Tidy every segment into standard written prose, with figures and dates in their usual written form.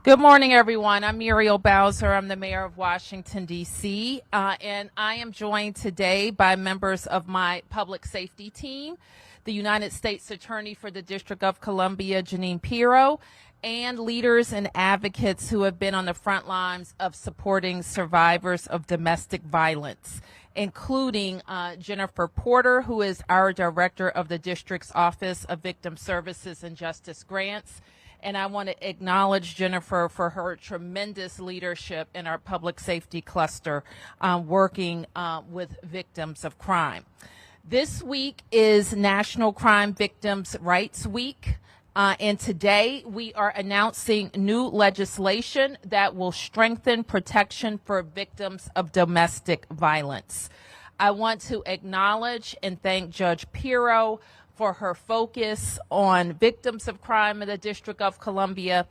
Good morning, everyone. I'm Muriel Bowser. I'm the mayor of Washington, D.C., and I am joined today by members of my public safety team, the United States Attorney for the District of Columbia, Jeanine Pirro, and leaders and advocates who have been on the front lines of supporting survivors of domestic violence, including Jennifer Porter, who is our director of the district's Office of Victim Services and Justice Grants. And I want to acknowledge Jennifer for her tremendous leadership in our public safety cluster, working with victims of crime. This week is National Crime Victims' Rights Week. And today we are announcing new legislation that will strengthen protection for victims of domestic violence. I want to acknowledge and thank Judge Pirro for her focus on victims of crime in the District of Columbia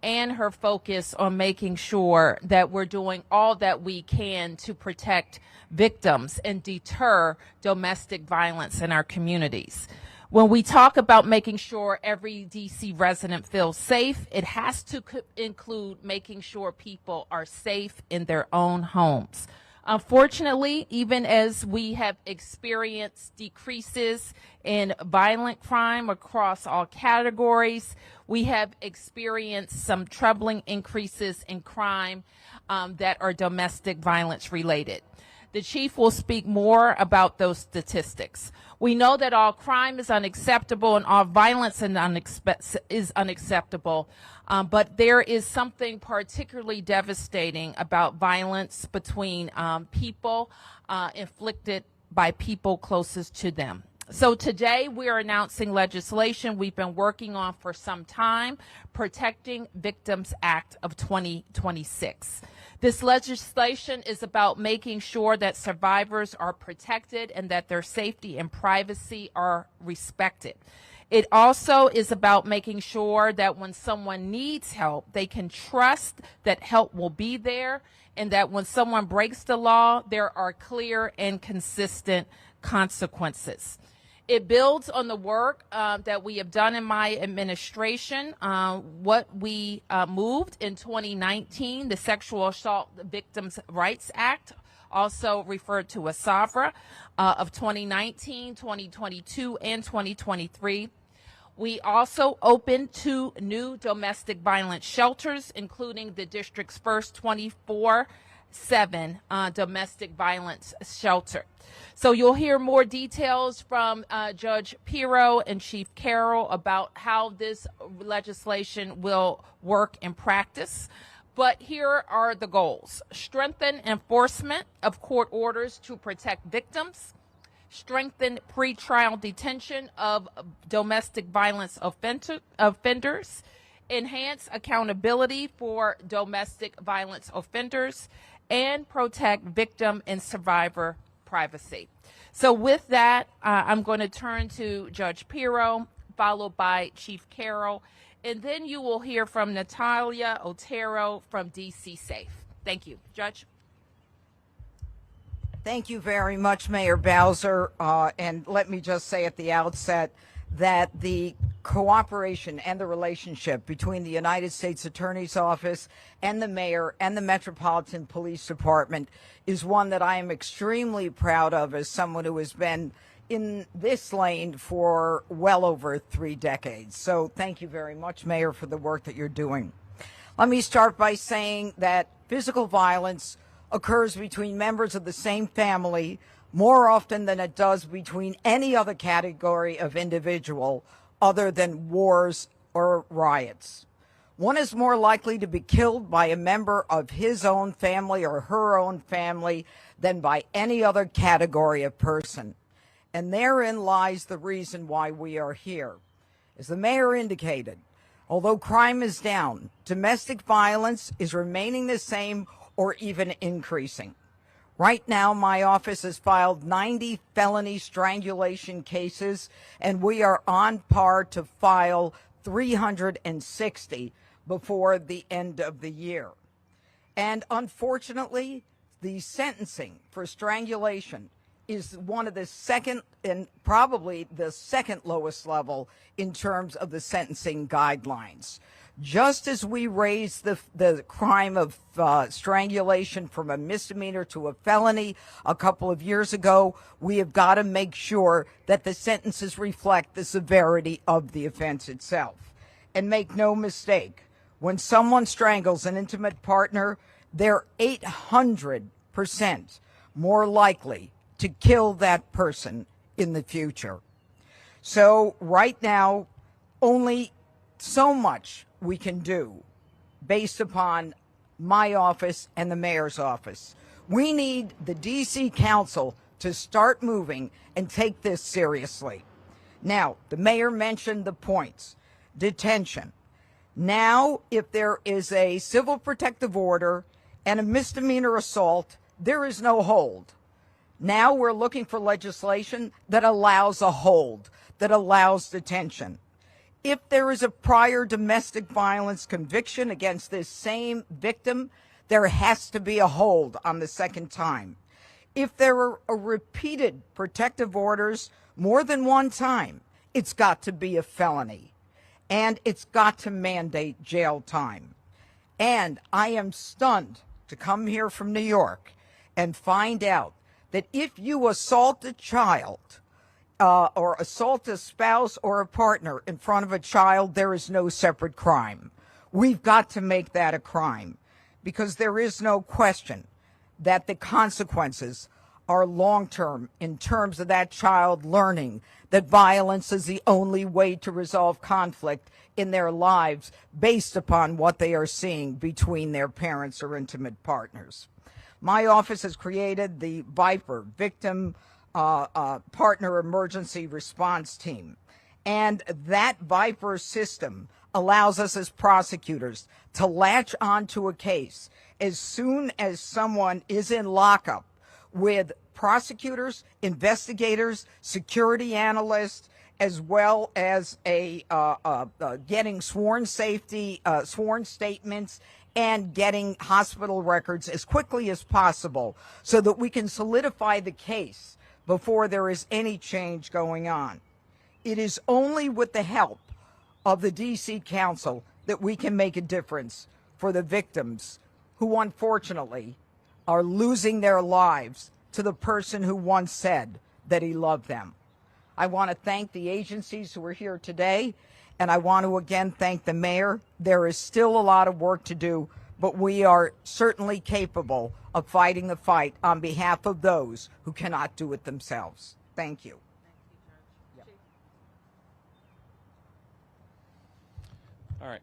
and her focus on making sure that we're doing all that we can to protect victims and deter domestic violence in our communities. When we talk about making sure every DC resident feels safe, it has to include making sure people are safe in their own homes. Unfortunately, even as we have experienced decreases in violent crime across all categories, we have experienced some troubling increases in crime that are domestic violence related. The chief will speak more about those statistics. We know that all crime is unacceptable and all violence is unacceptable, but there is something particularly devastating about violence between people inflicted by people closest to them. So today we are announcing legislation we've been working on for some time, Protecting Victims Act of 2026. This legislation is about making sure that survivors are protected and that their safety and privacy are respected. It also is about making sure that when someone needs help, they can trust that help will be there, and that when someone breaks the law, there are clear and consistent consequences. It builds on the work that we have done in my administration, what we moved in 2019, the Sexual Assault Victims' Rights Act, also referred to as SAVRA, of 2019, 2022, and 2023. We also opened 2 new domestic violence shelters, including the district's first 24/7 domestic violence shelter. So you'll hear more details from Judge Pirro and Chief Carroll about how this legislation will work in practice. But here are the goals. Strengthen enforcement of court orders to protect victims. Strengthen pretrial detention of domestic violence offenders. Enhance accountability for domestic violence offenders. And protect victim and survivor privacy. So with that, I'm going to turn to Judge Pirro, followed by Chief Carroll, and then you will hear from Natalia Otero from DC Safe. Thank you. Judge? Thank you very much, Mayor Bowser. And let me just say at the outset that the cooperation and the relationship between the United States Attorney's Office and the Mayor and the Metropolitan Police Department is one that I am extremely proud of as someone who has been in this lane for well over 3 decades. So thank you very much, Mayor, for the work that you're doing. Let me start by saying that physical violence occurs between members of the same family more often than it does between any other category of individual other than wars or riots. One is more likely to be killed by a member of his own family or her own family than by any other category of person. And therein lies the reason why we are here. As the mayor indicated, although crime is down, domestic violence is remaining the same or even increasing. Right now, my office has filed 90 felony strangulation cases, and we are on par to file 360 before the end of the year. And unfortunately, the sentencing for strangulation is one of the second and probably the second lowest level in terms of the sentencing guidelines. Just as we raised the crime of strangulation from a misdemeanor to a felony a couple of years ago, we have got to make sure that the sentences reflect the severity of the offense itself. And make no mistake, when someone strangles an intimate partner, they're 800% more likely to kill that person in the future. So right now, only so much we can do based upon my office and the mayor's office. We need the D.C. Council to start moving and take this seriously. Now, the mayor mentioned the points. Detention. Now, if there is a civil protective order and a misdemeanor assault, there is no hold. Now we're looking for legislation that allows a hold, that allows detention. If there is a prior domestic violence conviction against this same victim, there has to be a hold on the second time. If there are repeated protective orders more than one time, it's got to be a felony. And it's got to mandate jail time. And I am stunned to come here from New York and find out that if you assault a child, or assault a spouse or a partner in front of a child, there is no separate crime. We've got to make that a crime, because there is no question that the consequences are long-term in terms of that child learning that violence is the only way to resolve conflict in their lives based upon what they are seeing between their parents or intimate partners. My office has created the VIPER, Victim Partner Emergency Response Team. And that VIPER system allows us as prosecutors to latch onto a case as soon as someone is in lockup with prosecutors, investigators, security analysts, as well as getting sworn statements and getting hospital records as quickly as possible so that we can solidify the case before there is any change going on. It is only with the help of the D.C. Council that we can make a difference for the victims who unfortunately are losing their lives to the person who once said that he loved them. I want to thank the agencies who are here today, and I want to again thank the mayor. There is still a lot of work to do, but we are certainly capable of fighting the fight on behalf of those who cannot do it themselves. Thank you. All right.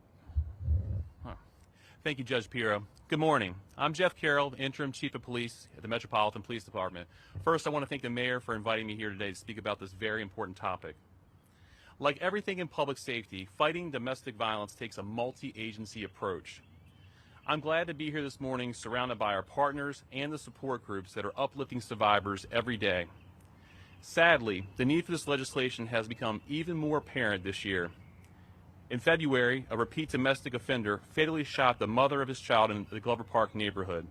Thank you, Judge Pirro. Good morning. I'm Jeff Carroll, Interim Chief of Police at the Metropolitan Police Department. First, I want to thank the mayor for inviting me here today to speak about this very important topic. Like everything in public safety, fighting domestic violence takes a multi-agency approach. I'm glad to be here this morning surrounded by our partners and the support groups that are uplifting survivors every day. Sadly, the need for this legislation has become even more apparent this year. In February, a repeat domestic offender fatally shot the mother of his child in the Glover Park neighborhood.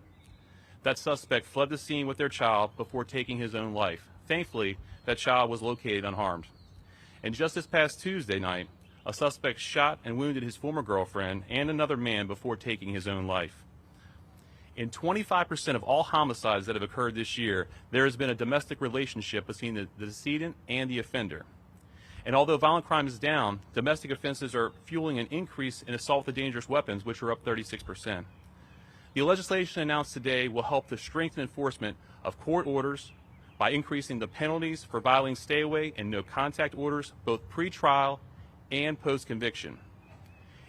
That suspect fled the scene with their child before taking his own life. Thankfully, that child was located unharmed. And just this past Tuesday night, a suspect shot and wounded his former girlfriend and another man before taking his own life. In 25% of all homicides that have occurred this year, there has been a domestic relationship between the decedent and the offender. And although violent crime is down, domestic offenses are fueling an increase in assault with dangerous weapons, which are up 36%. The legislation announced today will help to strengthen enforcement of court orders by increasing the penalties for violating stay-away and no-contact orders, both pre-trial and post-conviction.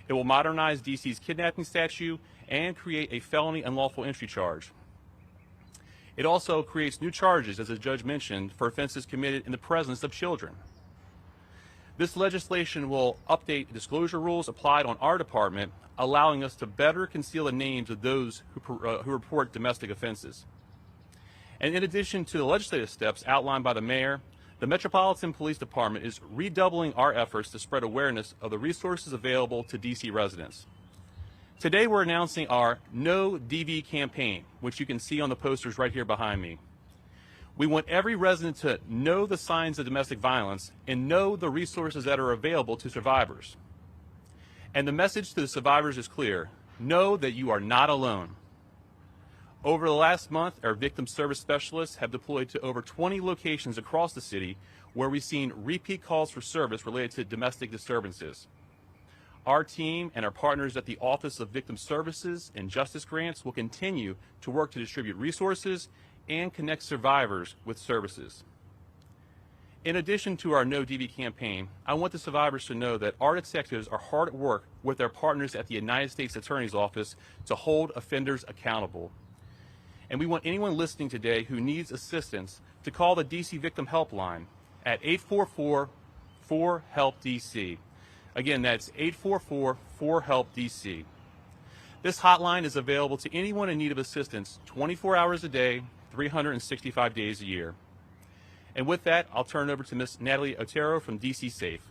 It will modernize D.C.'s kidnapping statute and create a felony unlawful entry charge. It also creates new charges, as the judge mentioned, for offenses committed in the presence of children. This legislation will update disclosure rules applied on our department, allowing us to better conceal the names of those who report domestic offenses. And in addition to the legislative steps outlined by the mayor, the Metropolitan Police Department is redoubling our efforts to spread awareness of the resources available to D.C. residents. Today we're announcing our No DV campaign, which you can see on the posters right here behind me. We want every resident to know the signs of domestic violence and know the resources that are available to survivors. And the message to the survivors is clear. Know that you are not alone. Over the last month, our victim service specialists have deployed to over 20 locations across the city where we've seen repeat calls for service related to domestic disturbances. Our team and our partners at the Office of Victim Services and Justice Grants will continue to work to distribute resources and connect survivors with services. In addition to our No DV campaign, I want the survivors to know that our detectives are hard at work with their partners at the United States Attorney's Office to hold offenders accountable. And we want anyone listening today who needs assistance to call the DC Victim Helpline at 844-4HELP-DC. Again, that's 844-4HELP-DC. This hotline is available to anyone in need of assistance 24 hours a day, 365 days a year. And with that, I'll turn it over to Ms. Natalie Otero from DC Safe.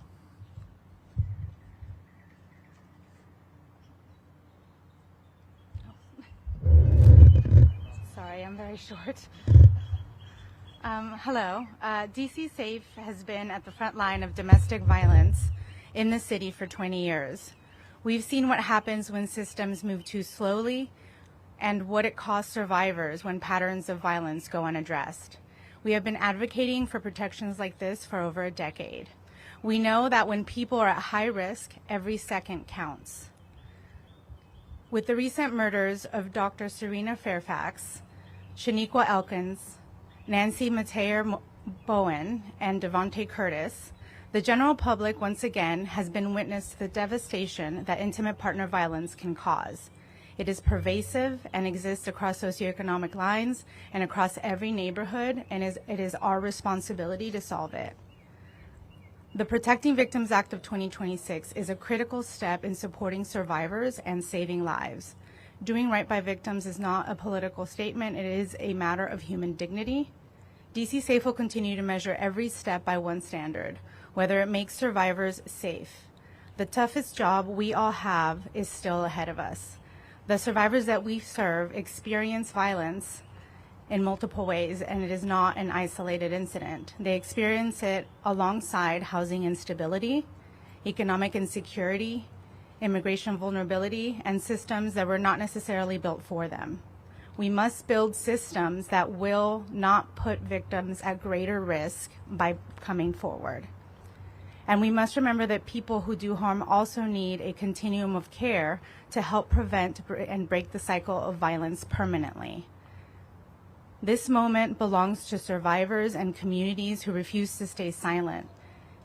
Sorry, I'm very short. Hello. DC Safe has been at the front line of domestic violence in the city for 20 years. We've seen what happens when systems move too slowly and what it costs survivors when patterns of violence go unaddressed. We have been advocating for protections like this for over a decade. We know that when people are at high risk, every second counts. With the recent murders of Dr. Serena Fairfax, Shaniqua Elkins, Nancy Mateer Bowen, and Devontae Curtis, the general public once again has been witness to the devastation that intimate partner violence can cause. It is pervasive and exists across socioeconomic lines and across every neighborhood, and it is our responsibility to solve it. The Protecting Victims Act of 2026 is a critical step in supporting survivors and saving lives. Doing right by victims is not a political statement, it is a matter of human dignity. DC Safe will continue to measure every step by one standard, whether it makes survivors safe. The toughest job we all have is still ahead of us. The survivors that we serve experience violence in multiple ways, and it is not an isolated incident. They experience it alongside housing instability, economic insecurity, immigration vulnerability, and systems that were not necessarily built for them. We must build systems that will not put victims at greater risk by coming forward. And we must remember that people who do harm also need a continuum of care to help prevent and break the cycle of violence permanently. This moment belongs to survivors and communities who refuse to stay silent.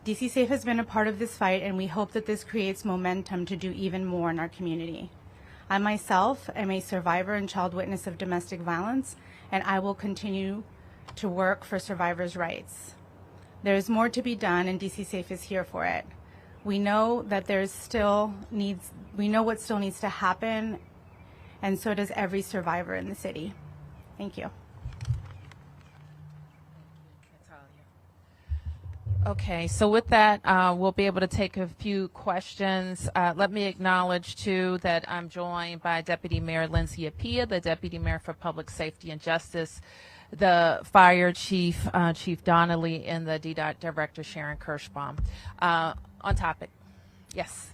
DC Safe has been a part of this fight, and we hope that this creates momentum to do even more in our community. I myself am a survivor and child witness of domestic violence, and I will continue to work for survivors' rights. There is more to be done, and DC Safe is here for it. We know that we know what still needs to happen, and so does every survivor in the city. Thank you. Okay, so with that, we'll be able to take a few questions. Let me acknowledge, too, that I'm joined by Deputy Mayor Lindsay Appiah, the Deputy Mayor for Public Safety and Justice, the Fire Chief, Chief Donnelly, and the DDOT Director, Sharon Kirschbaum. On topic. Yes.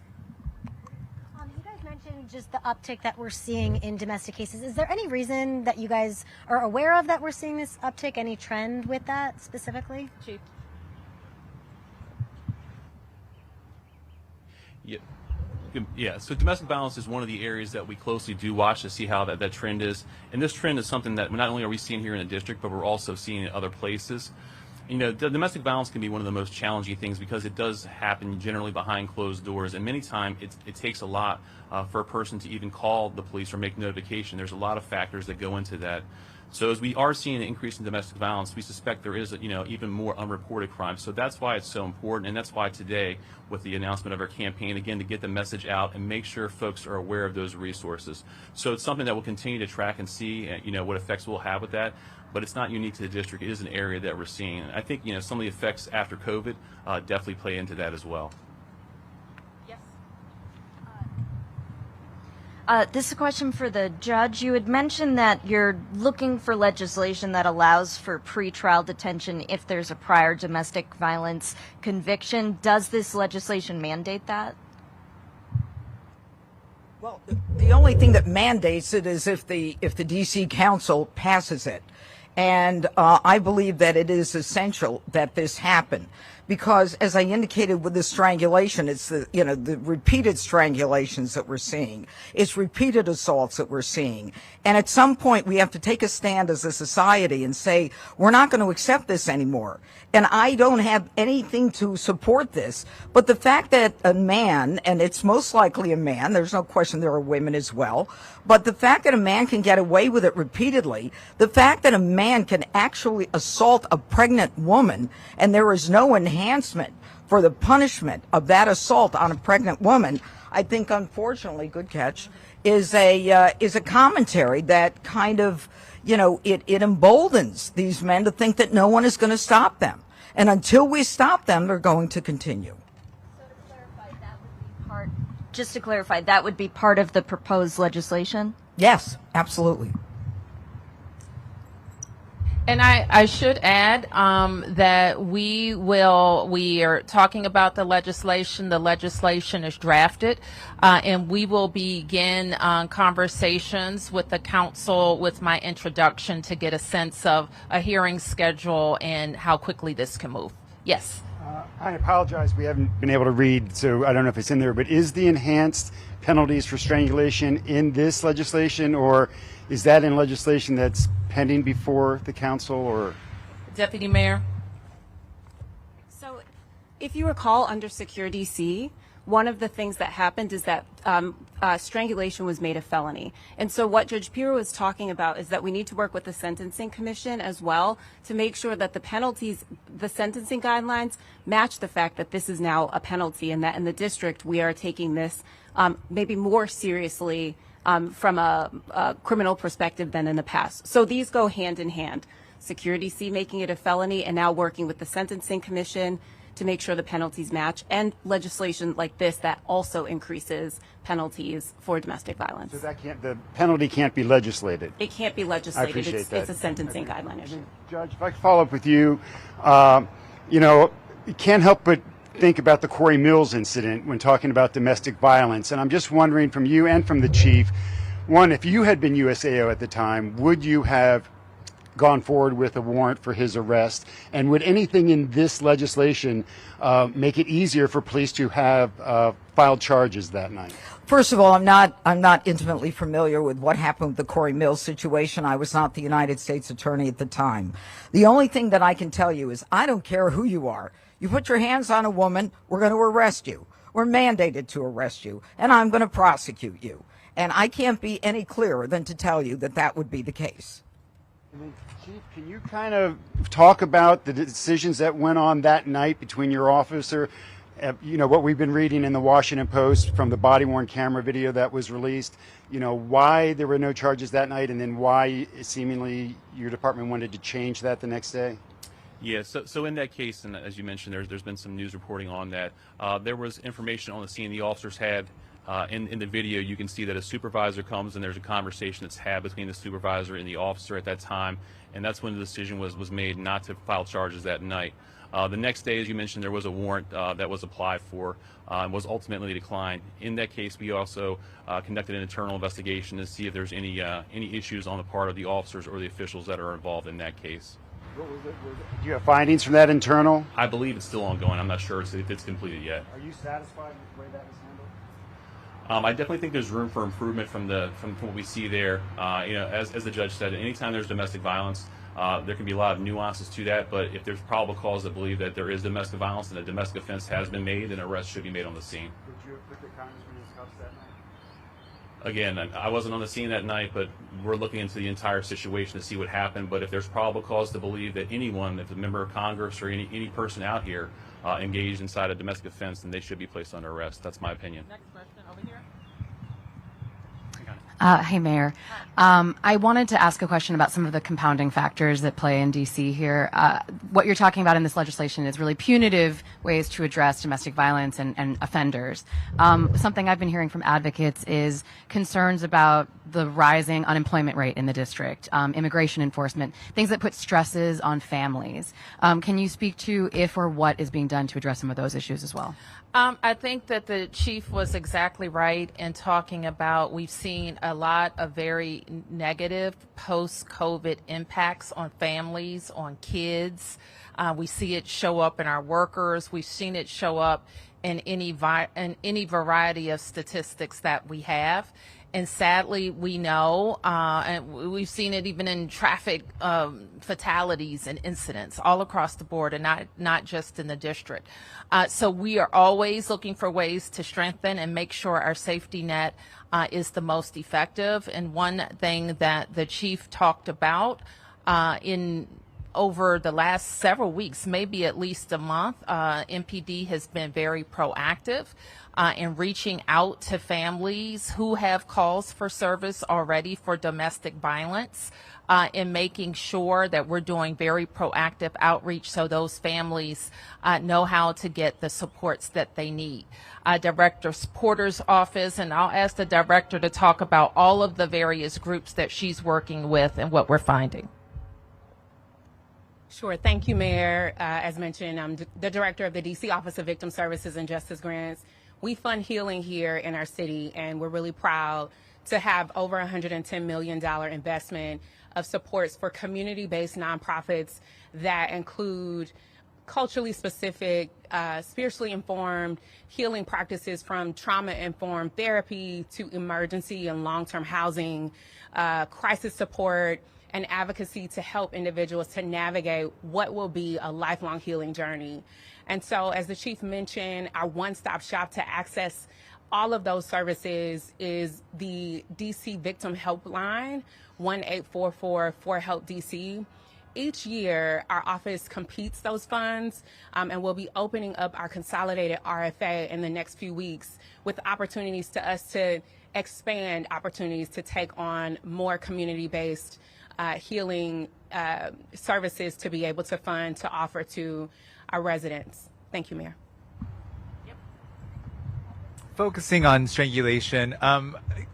You guys mentioned just the uptick that we're seeing in domestic cases. Is there any reason that you guys are aware of that we're seeing this uptick? Any trend with that specifically? Chief. Yeah, so domestic violence is one of the areas that we closely do watch to see how that trend is. And this trend is something that not only are we seeing here in the district, but we're also seeing in other places. You know, domestic violence can be one of the most challenging things because it does happen generally behind closed doors. And many times it takes a lot for a person to even call the police or make notification. There's a lot of factors that go into that. So as we are seeing an increase in domestic violence, we suspect there is, even more unreported crime. So that's why it's so important, and that's why today, with the announcement of our campaign, again, to get the message out and make sure folks are aware of those resources. So it's something that we'll continue to track and see, what effects we'll have with that. But it's not unique to the district. It is an area that we're seeing. And I think, some of the effects after COVID definitely play into that as well. This is a question for the judge. You had mentioned that you're looking for legislation that allows for pretrial detention if there's a prior domestic violence conviction. Does this legislation mandate that? Well, the only thing that mandates it is if the D.C. Council passes it. And I believe that it is essential that this happen because, as I indicated with the strangulation, it's the repeated strangulations that we're seeing. It's repeated assaults that we're seeing. And at some point, we have to take a stand as a society and say, we're not going to accept this anymore. And I don't have anything to support this. But the fact that a man, and it's most likely a man, there's no question there are women as well, but the fact that a man can get away with it repeatedly, the fact that a man can actually assault a pregnant woman and there is no enhancement for the punishment of that assault on a pregnant woman, I think, unfortunately, good catch, is a commentary that kind of, it emboldens these men to think that no one is going to stop them. And until we stop them, they're going to continue. Just to clarify, that would be part of the proposed legislation? Yes, absolutely. And I should add that we are talking about the legislation. The legislation is drafted, and we will begin conversations with the council with my introduction to get a sense of a hearing schedule and how quickly this can move. Yes. I apologize, we haven't been able to read, so I don't know if it's in there, but is the enhanced penalties for strangulation in this legislation, or is that in legislation that's pending before the council? Or Deputy Mayor? So if you recall, under Secure DC, one of the things that happened is that strangulation was made a felony. And so what Judge Pirro is talking about is that we need to work with the Sentencing Commission as well to make sure that the penalties, the sentencing guidelines, match the fact that this is now a penalty, and that in the district we are taking this maybe more seriously from a criminal perspective than in the past. So these go hand in hand. Secure DC making it a felony, and now working with the Sentencing Commission to make sure the penalties match, and legislation like this that also increases penalties for domestic violence. So that the penalty can't be legislated? It can't be legislated. I appreciate that. It's a sentencing guideline issue. Judge, if I could follow up with you, you can't help but think about the Corey Mills incident when talking about domestic violence. And I'm just wondering from you and from the chief, one, if you had been USAO at the time, would you have gone forward with a warrant for his arrest? And would anything in this legislation make it easier for police to have filed charges that night? First of all, I'm not intimately familiar with what happened with the Corey Mills situation. I was not the United States Attorney at the time. The only thing that I can tell you is I don't care who you are. You put your hands on a woman, we're going to arrest you. We're mandated to arrest you, and I'm going to prosecute you. And I can't be any clearer than to tell you that that would be the case. Chief, can you kind of talk about the decisions that went on that night between your officer, what we've been reading in the Washington Post from the body-worn camera video that was released, why there were no charges that night, and then why seemingly your department wanted to change that the next day? Yeah, so in that case, and as you mentioned, there's been some news reporting on that. There was information on the scene the officers had. In the video, you can see that a supervisor comes and there's a conversation that's had between the supervisor and the officer at that time, and that's when the decision was made not to file charges that night. The next day, as you mentioned, there was a warrant that was applied for and was ultimately declined. In that case, we also conducted an internal investigation to see if there's any issues on the part of the officers or the officials that are involved in that case. Do you have findings from that internal? I believe it's still ongoing. I'm not sure if it's completed yet. Are you satisfied with the way that was handled? I definitely think there's room for improvement from what we see there. As the judge said, anytime there's domestic violence, there can be a lot of nuances to that. But if there's probable cause to believe that there is domestic violence and a domestic offense has been made, then an arrest should be made on the scene. Would you have put the congressman in cuffs that night? Again, I wasn't on the scene that night, but we're looking into the entire situation to see what happened. But if there's probable cause to believe that anyone, if a member of Congress or any person out here engaged inside a domestic offense, then they should be placed under arrest. That's my opinion. Next question over here. Hey, Mayor. I wanted to ask a question about some of the compounding factors that play in D.C. here. What you're talking about in this legislation is really punitive ways to address domestic violence and offenders. Something I've been hearing from advocates is concerns about the rising unemployment rate in the district, immigration enforcement, things that put stresses on families. Can you speak to if or what is being done to address some of those issues as well? I think that the chief was exactly right in talking about we've seen a lot of very negative post-COVID impacts on families, on kids. We see it show up in our workers. We've seen it show up in any variety of statistics that we have. And sadly, we know, and we've seen it even in traffic fatalities and incidents all across the board, and not just in the district. So we are always looking for ways to strengthen and make sure our safety net is the most effective. And one thing that the chief talked about over the last several weeks, maybe at least a month, MPD has been very proactive in reaching out to families who have calls for service already for domestic violence, and making sure that we're doing very proactive outreach so those families know how to get the supports that they need. Director Porter's office, and I'll ask the director to talk about all of the various groups that she's working with and what we're finding. Sure. Thank you, Mayor. As mentioned, I'm the director of the D.C. Office of Victim Services and Justice Grants. We fund healing here in our city, and we're really proud to have over $110 million investment of supports for community-based nonprofits that include culturally specific, spiritually informed healing practices, from trauma-informed therapy to emergency and long-term housing, crisis support, and advocacy to help individuals to navigate what will be a lifelong healing journey. And so, as the chief mentioned, our one-stop shop to access all of those services is the DC Victim Helpline, 1-844-4HELP-DC. Each year, our office competes those funds, and we'll be opening up our consolidated RFA in the next few weeks with opportunities to us to expand opportunities to take on more community-based healing services to be able to fund, to offer to our residents. Thank you, Mayor. Focusing on strangulation,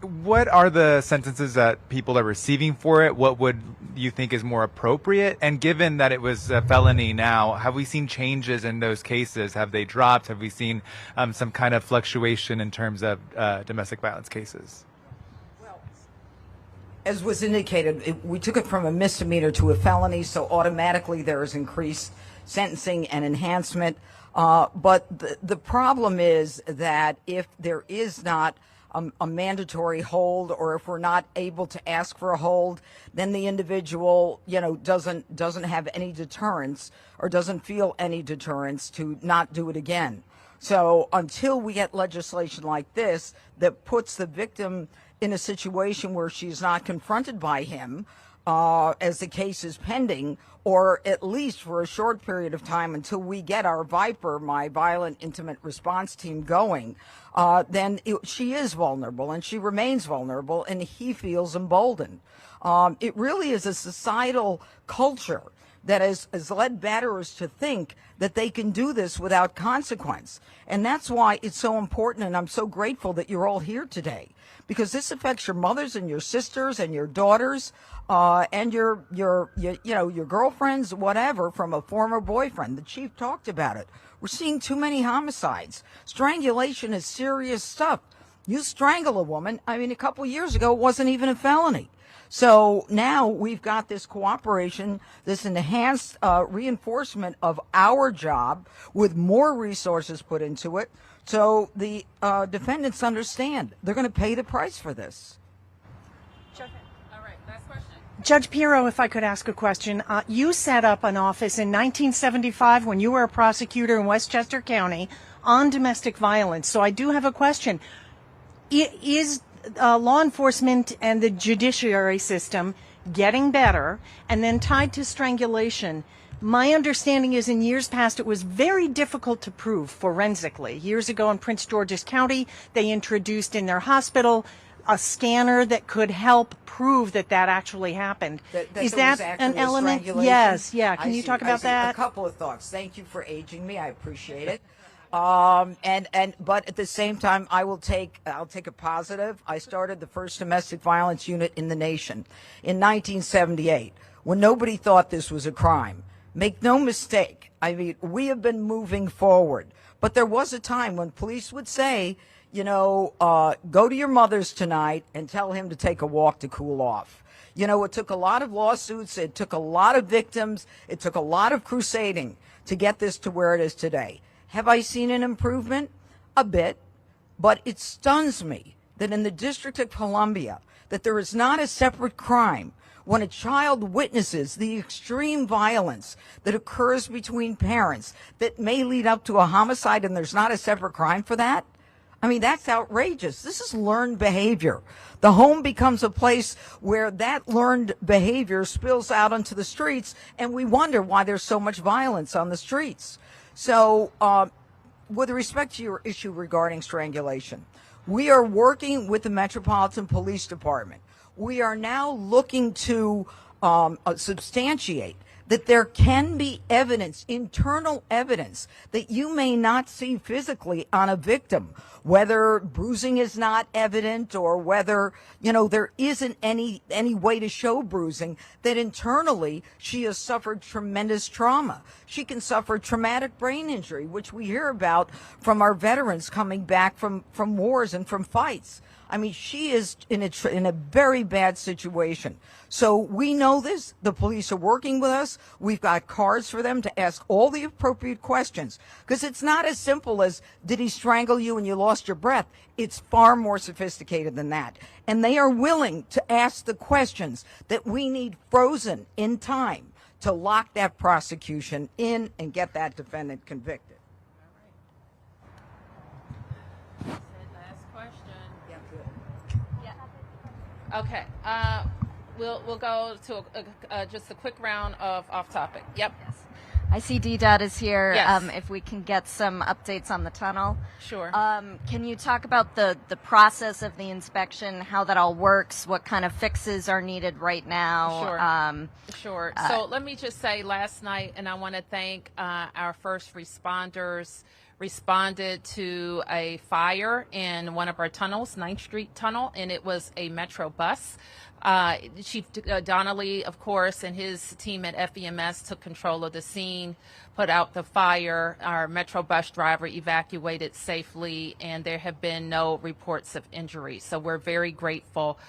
what are the sentences that people are receiving for it? What would you think is more appropriate? And given that it was a felony now, have we seen changes in those cases? Have they dropped? Have we seen some kind of fluctuation in terms of domestic violence cases? As was indicated, we took it from a misdemeanor to a felony, so automatically there is increased sentencing and enhancement. But the problem is that if there is not a mandatory hold, or if we're not able to ask for a hold, then the individual, doesn't have any deterrence, or doesn't feel any deterrence to not do it again. So until we get legislation like this that puts the victim in a situation where she's not confronted by him as the case is pending, or at least for a short period of time until we get our VIPER, my Violent Intimate Response Team, going, then she is vulnerable, and she remains vulnerable, and he feels emboldened. It really is a societal culture that has led batterers to think that they can do this without consequence. And that's why it's so important, and I'm so grateful that you're all here today, because this affects your mothers and your sisters and your daughters, and your girlfriends, whatever, from a former boyfriend. The chief talked about it. We're seeing too many homicides. Strangulation is serious stuff. You strangle a woman. I mean, a couple years ago, it wasn't even a felony. So now we've got this cooperation, this enhanced reinforcement of our job with more resources put into it. So the defendants understand they're going to pay the price for this. All right, last question. Judge Pirro, if I could ask a question. You set up an office in 1975 when you were a prosecutor in Westchester County on domestic violence. So I do have a question. Is law enforcement and the judiciary system getting better? And then tied to strangulation, my understanding is in years past it was very difficult to prove forensically. Years ago in Prince George's County, they introduced in their hospital a scanner that could help prove that actually happened. Is that an element? Yes, yeah. Can you talk about that? A couple of thoughts. Thank you for aging me. I appreciate it. But at the same time, I'll take a positive. I started the first domestic violence unit in the nation in 1978 when nobody thought this was a crime. Make no mistake. I mean, we have been moving forward. But there was a time when police would say, go to your mother's tonight and tell him to take a walk to cool off. It took a lot of lawsuits. It took a lot of victims. It took a lot of crusading to get this to where it is today. Have I seen an improvement? A bit. But it stuns me that in the District of Columbia, that there is not a separate crime when a child witnesses the extreme violence that occurs between parents that may lead up to a homicide, and there's not a separate crime for that. I mean, that's outrageous. This is learned behavior. The home becomes a place where that learned behavior spills out onto the streets, and we wonder why there's so much violence on the streets. So, with respect to your issue regarding strangulation, we are working with the Metropolitan Police Department. We are now looking to substantiate that there can be evidence, internal evidence, that you may not see physically on a victim, whether bruising is not evident or whether, there isn't any way to show bruising, that internally she has suffered tremendous trauma. She can suffer traumatic brain injury, which we hear about from our veterans coming back from wars and from fights. I mean, she is in a very bad situation. So we know this. The police are working with us. We've got cards for them to ask all the appropriate questions, because it's not as simple as, did he strangle you and you lost your breath? It's far more sophisticated than that. And they are willing to ask the questions that we need frozen in time to lock that prosecution in and get that defendant convicted. Okay, we'll go to just a quick round of off topic. Yep. Yes. I see DDOT is here. Yes. If we can get some updates on the tunnel. Sure. Can you talk about the process of the inspection, how that all works, what kind of fixes are needed right now? Sure. So let me just say, last night, and I want to thank our first responders, responded to a fire in one of our tunnels, 9th Street Tunnel, and it was a Metro bus. Chief Donnelly, of course, and his team at FEMS took control of the scene, put out the fire. Our Metro bus driver evacuated safely, and there have been no reports of injury. So we're very grateful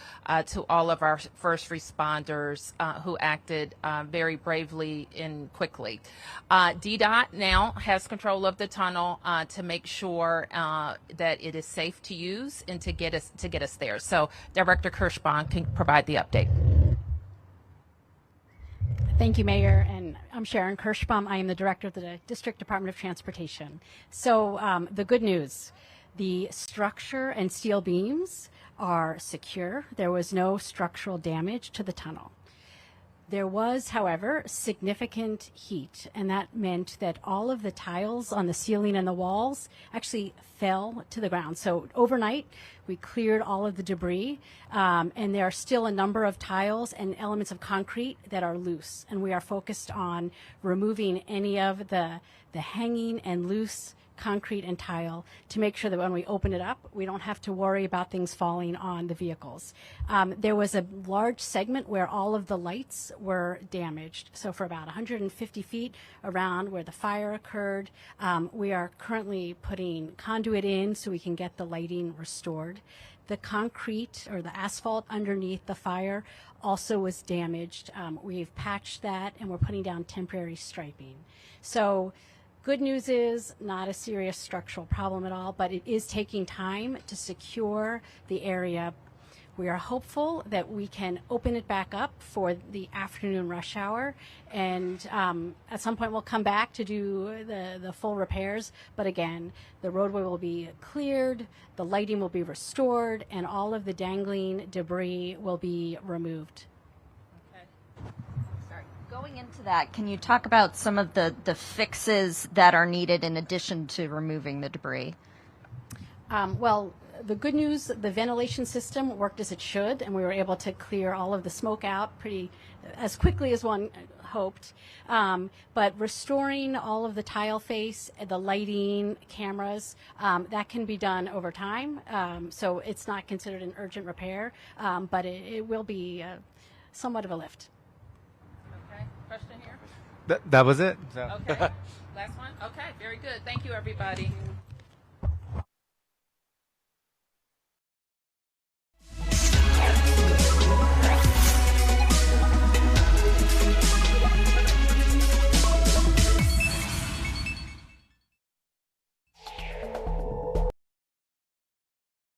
to all of our first responders who acted very bravely and quickly. DDOT now has control of the tunnel to make sure that it is safe to use and to get us there. So Director Kirschbaum can provide the update. Thank you, Mayor. And I'm Sharon Kirschbaum. I am the Director of the District Department of Transportation. So the good news, the structure and steel beams are secure. There was no structural damage to the tunnel. There was, however, significant heat, and that meant that all of the tiles on the ceiling and the walls actually fell to the ground. So overnight, we cleared all of the debris, and there are still a number of tiles and elements of concrete that are loose, and we are focused on removing any of the hanging and loose concrete and tile to make sure that when we open it up, we don't have to worry about things falling on the vehicles. There was a large segment where all of the lights were damaged. So for about 150 feet around where the fire occurred, we are currently putting conduit in so we can get the lighting restored. The concrete or the asphalt underneath the fire also was damaged. We've patched that and we're putting down temporary striping. So good news is not a serious structural problem at all, but it is taking time to secure the area. We are hopeful that we can open it back up for the afternoon rush hour, and at some point we'll come back to do the full repairs. But again, the roadway will be cleared, the lighting will be restored, and all of the dangling debris will be removed. Going into that, can you talk about some of the fixes that are needed in addition to removing the debris? Well, the good news, the ventilation system worked as it should, and we were able to clear all of the smoke out as quickly as one hoped. But restoring all of the tile face, the lighting, cameras, that can be done over time. So it's not considered an urgent repair, but it will be somewhat of a lift. Question here? That was it? Okay. Last one? Okay, very good. Thank you, everybody.